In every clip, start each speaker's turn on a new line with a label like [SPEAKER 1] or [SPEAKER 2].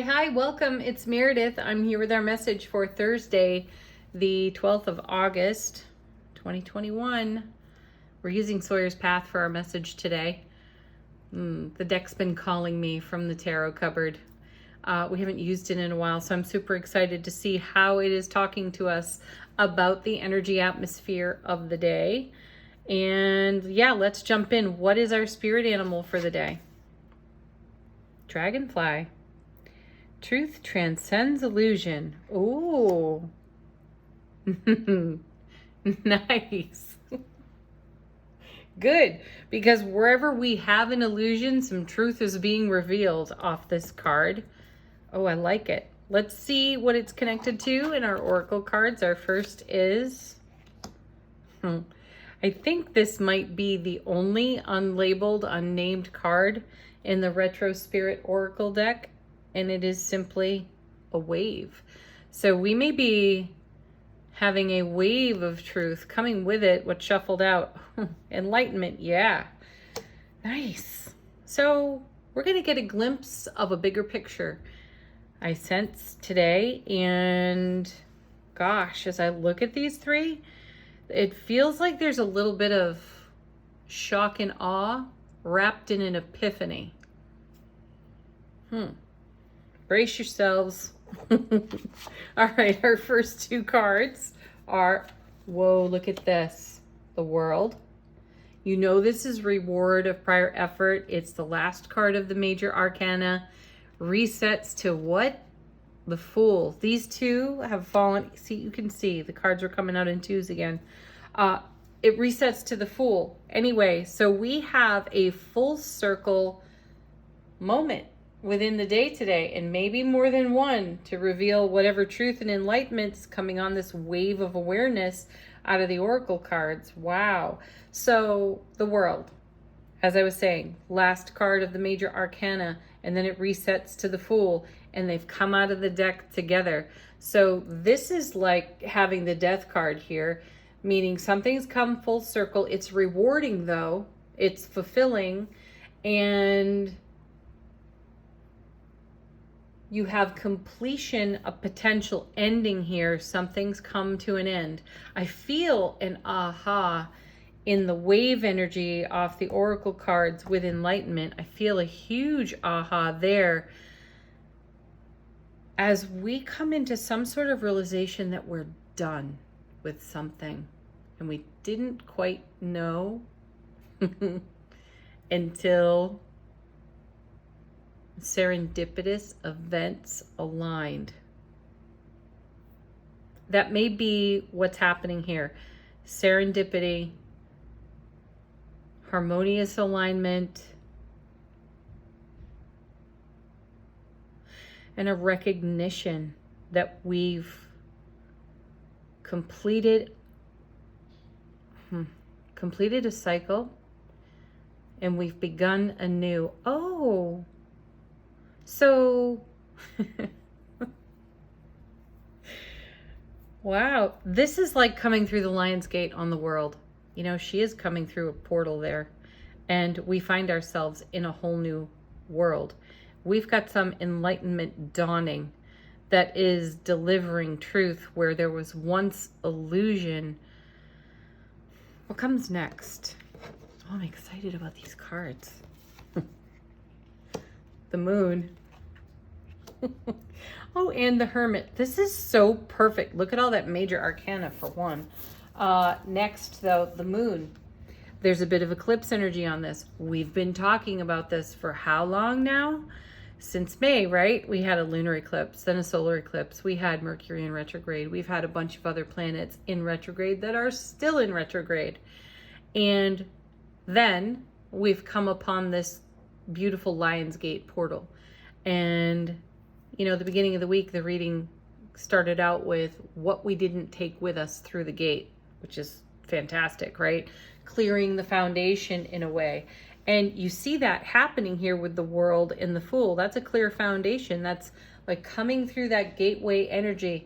[SPEAKER 1] Hi, welcome. It's Meredith. I'm here with our message for Thursday, the 12th of August, 2021. We're using Sawyer's Path for our message today. The deck's been calling me from the tarot cupboard. We haven't used it in a while, so I'm super excited to see how it is talking to us about the energy atmosphere of the day. And yeah, let's jump in. What is our spirit animal for the day? Dragonfly. Truth transcends illusion. Ooh. Nice. Good, because wherever we have an illusion, some truth is being revealed off this card. Oh, I like it. Let's see what it's connected to in our oracle cards. Our first is, I think this might be the only unlabeled, unnamed card in the Retro Spirit Oracle deck. And it is simply a wave. So we may be having a wave of truth coming with it. What shuffled out? Enlightenment, yeah. Nice. So we're going to get a glimpse of a bigger picture, I sense today. And gosh, as I look at these three, it feels like there's a little bit of shock and awe wrapped in an epiphany. Brace yourselves. All right, our first two cards are, whoa, look at this. The World. You know this is reward of prior effort. It's the last card of the major arcana. Resets to what? The Fool. These two have fallen. See, you can see the cards are coming out in twos again. It resets to the Fool. Anyway, so we have a full circle moment within the day today, and maybe more than one, to reveal whatever truth and enlightenment's coming on this wave of awareness out of the oracle cards. Wow. So the World, as I was saying, last card of the major arcana, and then it resets to the Fool, and they've come out of the deck together. So this is like having the Death card here, meaning something's come full circle. It's rewarding though, it's fulfilling, and you have completion, a potential ending here. Something's come to an end. I feel an aha in the wave energy off the oracle cards with enlightenment. I feel a huge aha there as we come into some sort of realization that we're done with something and we didn't quite know until serendipitous events aligned. That may be what's happening here. Serendipity, harmonious alignment, and a recognition that we've completed a cycle and we've begun anew. Oh, so, wow, this is like coming through the Lion's Gate on the World. You know, she is coming through a portal there, and we find ourselves in a whole new world. We've got some enlightenment dawning that is delivering truth where there was once illusion. What comes next? Oh, I'm excited about these cards. The Moon. Oh, and the Hermit. This is so perfect. Look at all that major arcana for one. Next, though, the Moon. There's a bit of eclipse energy on this. We've been talking about this for how long now? Since May, right? We had a lunar eclipse, then a solar eclipse. We had Mercury in retrograde. We've had a bunch of other planets in retrograde that are still in retrograde. And then we've come upon this beautiful Lion's Gate portal. And, you know, the beginning of the week, the reading started out with what we didn't take with us through the gate, which is fantastic, right? Clearing the foundation in a way. And you see that happening here with the World and the Fool. That's a clear foundation. That's like coming through that gateway energy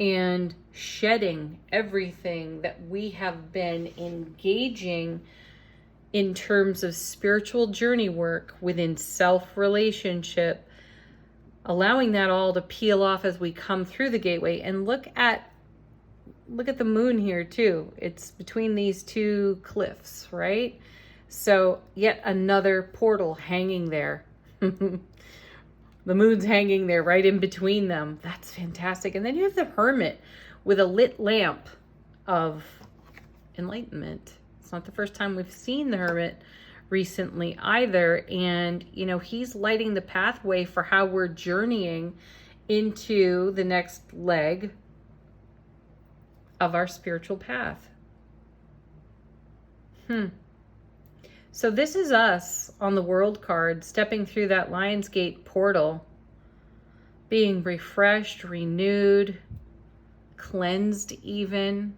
[SPEAKER 1] and shedding everything that we have been engaging in terms of spiritual journey work within self-relationship, allowing that all to peel off as we come through the gateway. And look at the moon here too. It's between these two cliffs, right? So yet another portal hanging there. The moon's hanging there right in between them. That's fantastic. And then you have the Hermit with a lit lamp of enlightenment. It's not the first time we've seen the Hermit recently either. And, you know, he's lighting the pathway for how we're journeying into the next leg of our spiritual path. So this is us on the World card, stepping through that Lionsgate portal, being refreshed, renewed, cleansed even,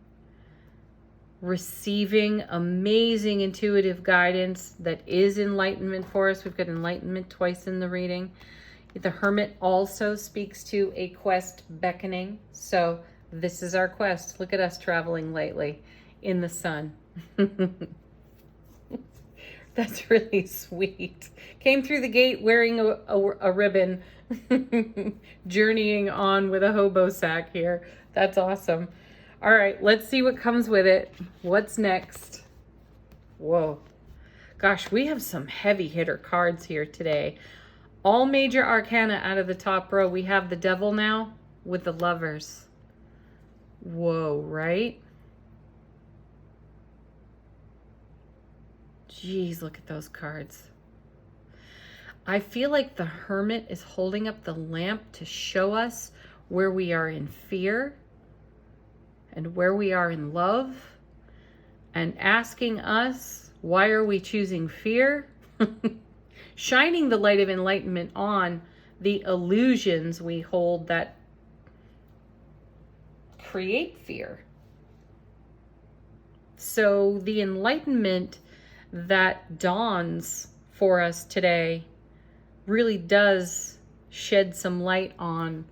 [SPEAKER 1] receiving amazing intuitive guidance that is enlightenment for us. We've got enlightenment twice in the reading. The Hermit also speaks to a quest beckoning. So this is our quest. Look at us traveling lightly in the sun. That's really sweet. Came through the gate wearing a ribbon, journeying on with a hobo sack here. That's awesome. All right, let's see what comes with it. What's next? Whoa. Gosh, we have some heavy hitter cards here today. All major arcana out of the top row. We have the Devil now with the Lovers. Whoa, right? Jeez, look at those cards. I feel like the Hermit is holding up the lamp to show us where we are in fear and where we are in love, and asking us, why are we choosing fear? Shining the light of enlightenment on the illusions we hold that create fear. So the enlightenment that dawns for us today really does shed some light on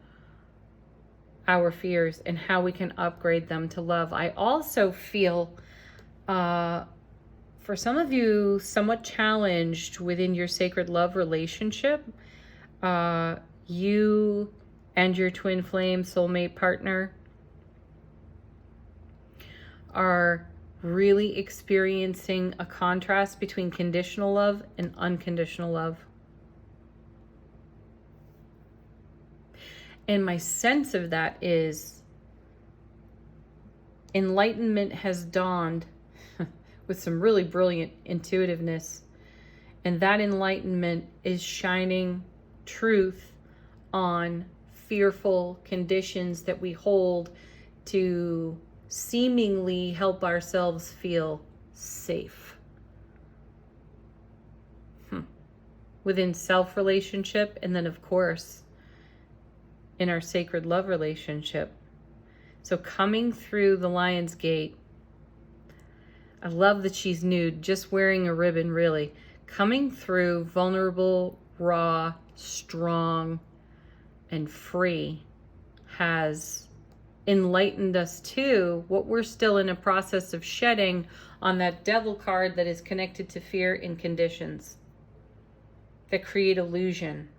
[SPEAKER 1] our fears and how we can upgrade them to love. I also feel, for some of you, somewhat challenged within your sacred love relationship. You and your twin flame soulmate partner are really experiencing a contrast between conditional love and unconditional love. And my sense of that is enlightenment has dawned with some really brilliant intuitiveness. And that enlightenment is shining truth on fearful conditions that we hold to seemingly help ourselves feel safe. Within self-relationship, and then of course in our sacred love relationship. So coming through the Lion's Gate, I love that she's nude, just wearing a ribbon really. Coming through vulnerable, raw, strong, and free has enlightened us to what we're still in a process of shedding on that Devil card that is connected to fear and conditions that create illusion.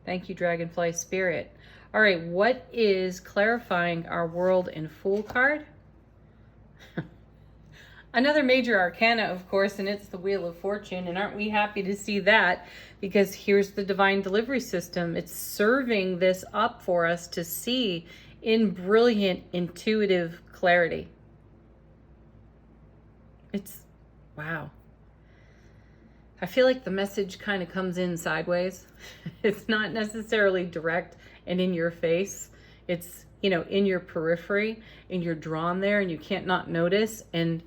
[SPEAKER 1] Thank you, Dragonfly Spirit. All right, what is clarifying our World in Fool card? Another major arcana, of course, and it's the Wheel of Fortune. And aren't we happy to see that? Because here's the divine delivery system. It's serving this up for us to see in brilliant, intuitive clarity. It's, wow. I feel like the message kind of comes in sideways. It's not necessarily direct and in your face. It's, you know, in your periphery, and you're drawn there and you can't not notice. And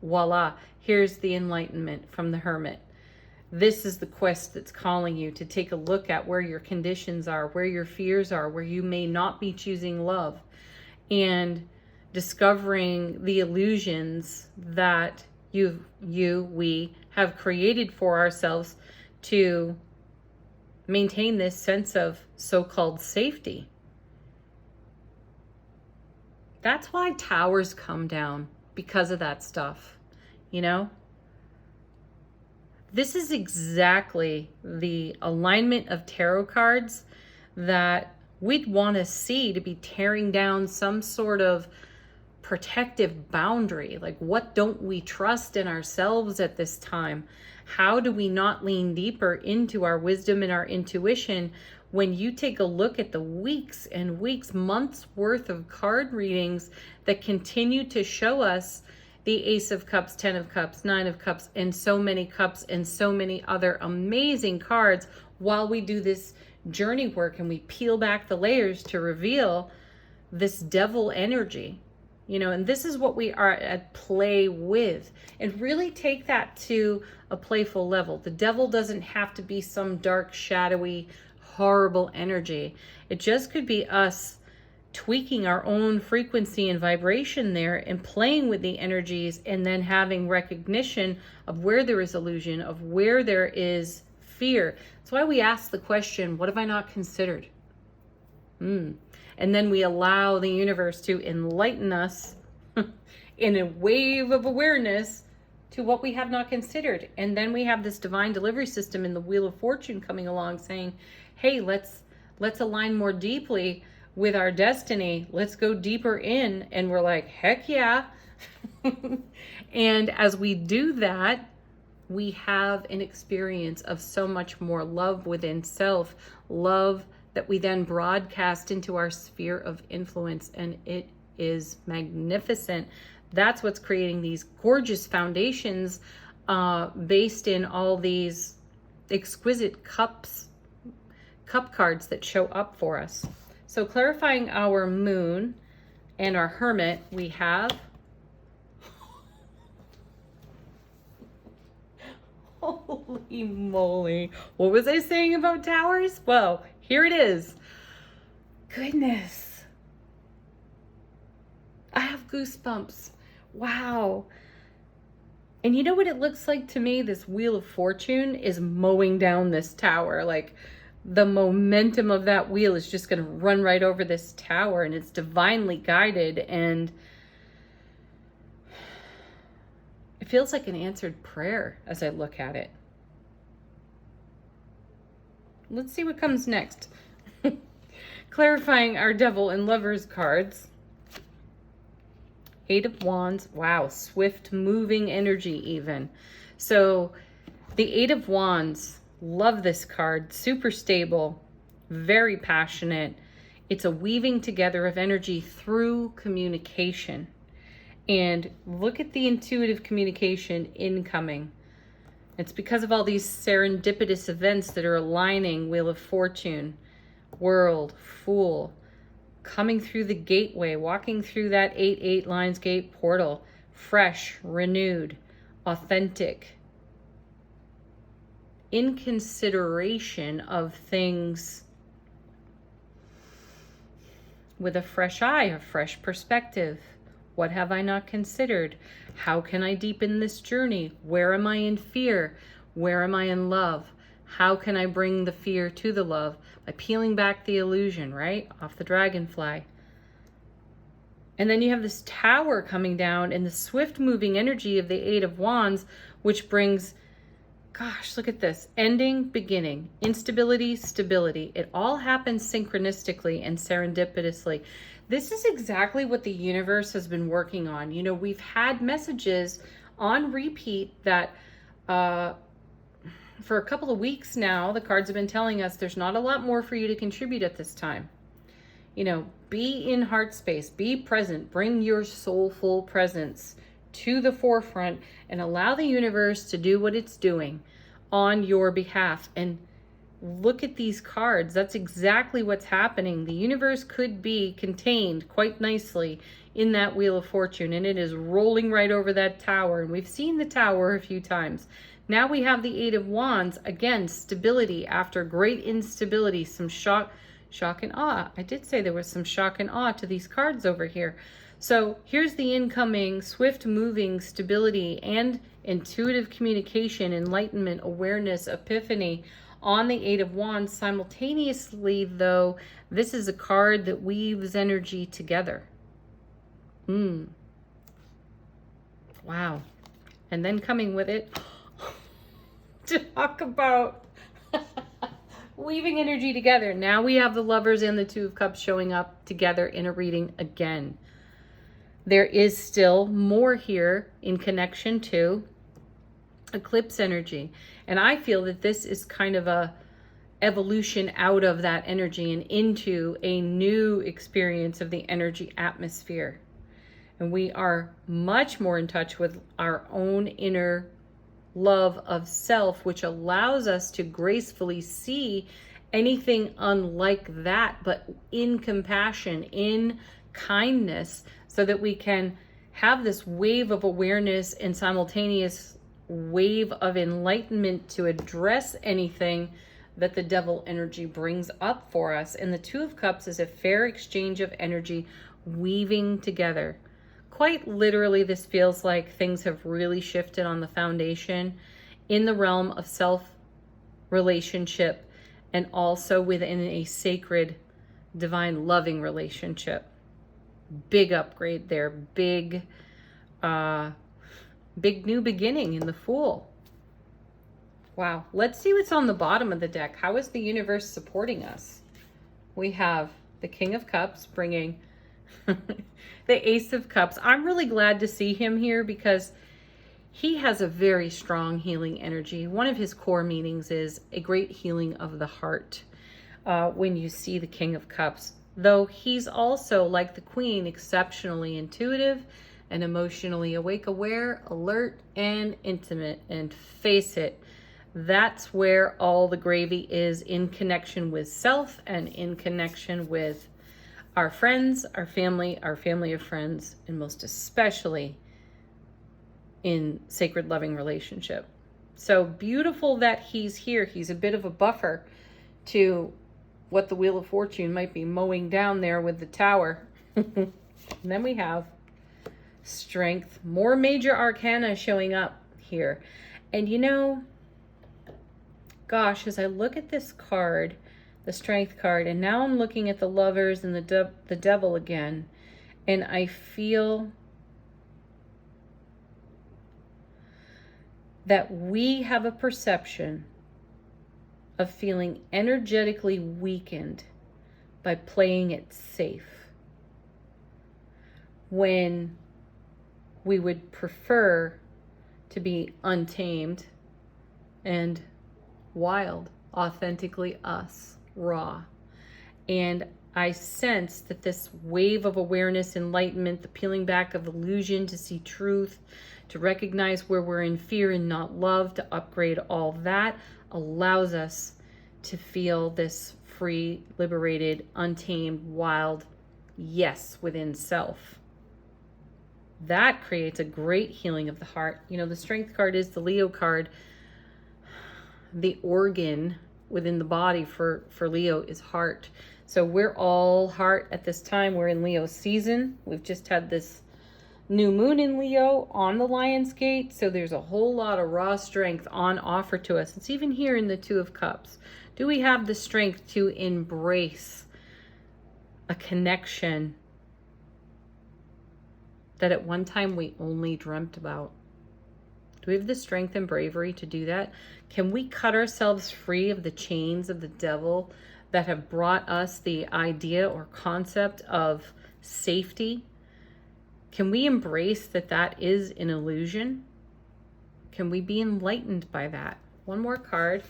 [SPEAKER 1] voila, here's the enlightenment from the Hermit. This is the quest that's calling you to take a look at where your conditions are, where your fears are, where you may not be choosing love, and discovering the illusions that we have created for ourselves to maintain this sense of so-called safety. That's why towers come down, because of that stuff, you know? This is exactly the alignment of tarot cards that we'd want to see to be tearing down some sort of protective boundary. Like, what don't we trust in ourselves at this time? How do we not lean deeper into our wisdom and our intuition? When you take a look at the weeks and weeks, months worth of card readings that continue to show us the Ace of Cups, 10 of Cups, 9 of Cups, and so many cups and so many other amazing cards, while we do this journey work and we peel back the layers to reveal this devil energy, you know, and this is what we are at play with. And really take that to a playful level. The devil doesn't have to be some dark, shadowy, horrible energy. It just could be us tweaking our own frequency and vibration there and playing with the energies, and then having recognition of where there is illusion, of where there is fear. That's why we ask the question, what have I not considered? And then we allow the universe to enlighten us in a wave of awareness to what we have not considered. And then we have this divine delivery system in the Wheel of Fortune coming along saying, hey, let's align more deeply with our destiny. Let's go deeper in. And we're like, heck yeah. And as we do that, we have an experience of so much more love within self, love that we then broadcast into our sphere of influence, and it is magnificent. That's what's creating these gorgeous foundations based in all these exquisite cup cards that show up for us. So clarifying our moon and our hermit, we have holy moly. What was I saying about towers? Well, here it is. Goodness. I have goosebumps. Wow. And you know what it looks like to me? This Wheel of Fortune is mowing down this tower. Like, the momentum of that wheel is just going to run right over this tower, and it's divinely guided, and it feels like an answered prayer as I look at it. Let's see what comes next. Clarifying our Devil and Lovers cards. 8 of Wands. Wow, swift moving energy even. So the 8 of Wands, love this card. Super stable, very passionate. It's a weaving together of energy through communication. And look at the intuitive communication incoming. It's because of all these serendipitous events that are aligning. Wheel of Fortune, World, Fool, coming through the gateway, walking through that 8-8 Lionsgate portal, fresh, renewed, authentic, in consideration of things with a fresh eye, a fresh perspective. What have I not considered? How can I deepen this journey? Where am I in fear? Where am I in love? How can I bring the fear to the love? By peeling back the illusion, right? Off the dragonfly. And then you have this tower coming down and the swift moving energy of the 8 of Wands, which brings, gosh, look at this. Ending, beginning, instability, stability. It all happens synchronistically and serendipitously. This is exactly what the universe has been working on. You know, we've had messages on repeat that for a couple of weeks now, the cards have been telling us there's not a lot more for you to contribute at this time. You know, be in heart space, be present, bring your soulful presence to the forefront and allow the universe to do what it's doing on your behalf. And look at these cards. That's exactly what's happening. The universe could be contained quite nicely in that Wheel of Fortune, and it is rolling right over that tower. And we've seen the tower a few times. Now we have the 8 of Wands. Again, stability after great instability, some shock and awe. I did say there was some shock and awe to these cards over here. So here's the incoming swift moving stability and intuitive communication, enlightenment, awareness, epiphany on the 8 of Wands. Simultaneously, though, this is a card that weaves energy together. Wow. And then coming with it, to talk about weaving energy together. Now we have the Lovers and the Two of Cups showing up together in a reading again. There is still more here in connection to eclipse energy. And I feel that this is kind of a evolution out of that energy and into a new experience of the energy atmosphere. And we are much more in touch with our own inner love of self, which allows us to gracefully see anything unlike that, but in compassion, in kindness, so that we can have this wave of awareness and simultaneous wave of enlightenment to address anything that the devil energy brings up for us. And the Two of Cups is a fair exchange of energy weaving together. Quite literally, this feels like things have really shifted on the foundation in the realm of self-relationship and also within a sacred, divine, loving relationship. Big upgrade there. Big new beginning in the Fool. Wow. Let's see what's on the bottom of the deck. How is the universe supporting us? We have the King of Cups bringing the Ace of Cups. I'm really glad to see him here because he has a very strong healing energy. One of his core meanings is a great healing of the heart when you see the King of Cups. Though he's also, like the Queen, exceptionally intuitive and emotionally awake, aware, alert, and intimate. And face it, that's where all the gravy is, in connection with self and in connection with our friends, our family of friends, and most especially in sacred loving relationship. So beautiful that he's here. He's a bit of a buffer to what the Wheel of Fortune might be mowing down there with the Tower. And then we have Strength. More major arcana showing up here. And you know, gosh, as I look at this card, the Strength card, and now I'm looking at the Lovers and the Devil again, and I feel that we have a perception of feeling energetically weakened by playing it safe, when we would prefer to be untamed and wild, authentically us, raw. And I sense that this wave of awareness, enlightenment, the peeling back of illusion to see truth, to recognize where we're in fear and not love, to upgrade all that, allows us to feel this free, liberated, untamed, wild yes within self. That creates a great healing of the heart. You know, the Strength card is the Leo card. The organ within the body for Leo is heart. So we're all heart at this time. We're in Leo season. We've just had this new moon in Leo on the Lion's Gate. So there's a whole lot of raw strength on offer to us. It's even here in the Two of Cups. Do we have the strength to embrace a connection that at one time we only dreamt about? Do we have the strength and bravery to do that? Can we cut ourselves free of the chains of the devil that have brought us the idea or concept of safety? Can we embrace that that is an illusion? Can we be enlightened by that? One more card.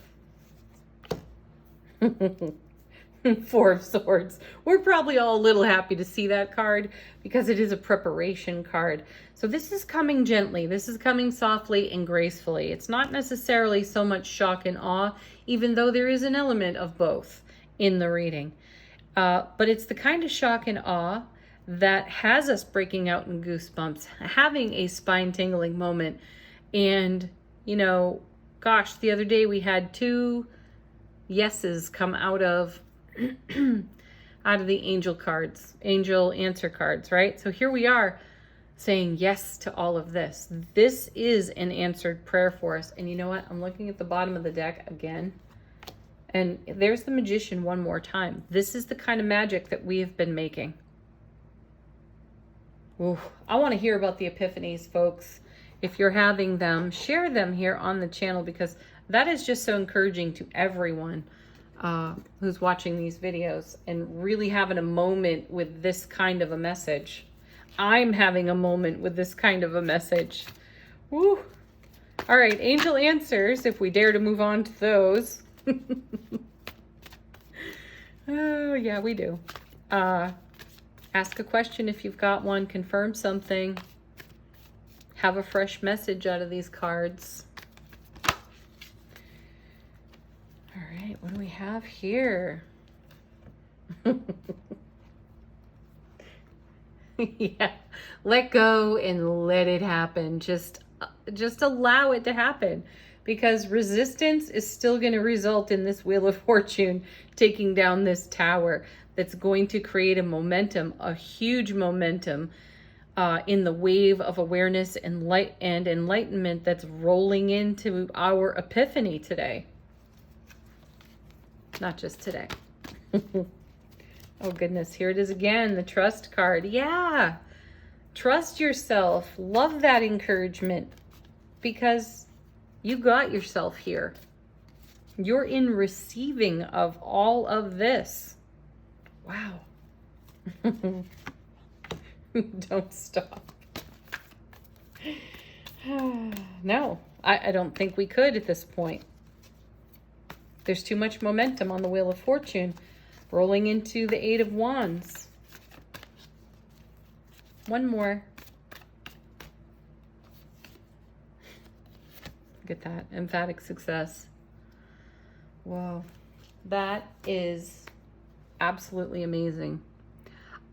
[SPEAKER 1] Four of Swords. We're probably all a little happy to see that card because it is a preparation card. So this is coming gently. This is coming softly and gracefully. It's not necessarily so much shock and awe, even though there is an element of both in the reading. But it's the kind of shock and awe that has us breaking out in goosebumps, having a spine-tingling moment. And, you know, gosh, the other day we had 2 yeses come out of the angel cards, angel answer cards, right? So here we are saying yes to all of this. This is an answered prayer for us. And you know what? I'm looking at the bottom of the deck again. And there's the Magician one more time. This is the kind of magic that we have been making. Ooh, I want to hear about the epiphanies, folks. If you're having them, share them here on the channel because that is just so encouraging to everyone. who's watching these videos and really having a moment with this kind of a message. I'm having a moment with this kind of a message. Woo! All right, angel answers, if we dare to move on to those. Oh, yeah, we do. Ask a question if you've got one. Confirm something. Have a fresh message out of these cards. All right, what do we have here? Yeah, let go and let it happen. Just allow it to happen, because resistance is still going to result in this Wheel of Fortune taking down this tower. That's going to create a momentum, a huge momentum in the wave of awareness and light and enlightenment that's rolling into our epiphany today. Not just today. Oh goodness, here it is again, the trust card. Yeah, trust yourself. Love that encouragement, because you got yourself here. You're in receiving of all of this. Wow. Don't stop. No, I don't think we could at this point. There's too much momentum on the Wheel of Fortune, rolling into the Eight of Wands. One more. Look at that, emphatic success. Wow, that is absolutely amazing.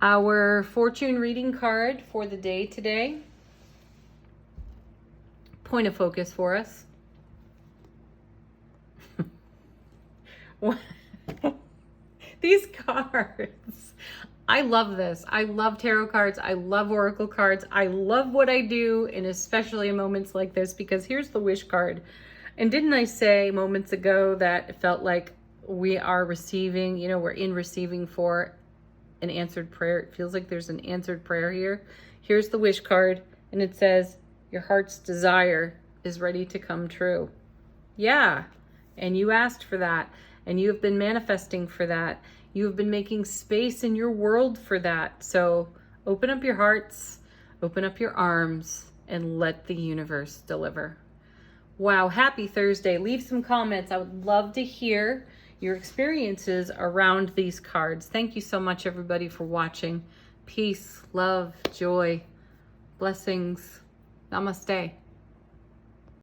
[SPEAKER 1] Our fortune reading card for the day today. Point of focus for us. These cards. I love this. I love tarot cards. I love oracle cards. I love what I do, and especially in moments like this, because here's the wish card. And didn't I say moments ago that it felt like we are receiving, you know, we're in receiving for an answered prayer. It feels like there's an answered prayer here. Here's the wish card, and it says, your heart's desire is ready to come true. Yeah, and you asked for that, and you have been manifesting for that. You have been making space in your world for that. So open up your hearts, open up your arms, and let the universe deliver. Wow, happy Thursday. Leave some comments. I would love to hear your experiences around these cards. Thank you so much, everybody, for watching. Peace, love, joy, blessings. Namaste.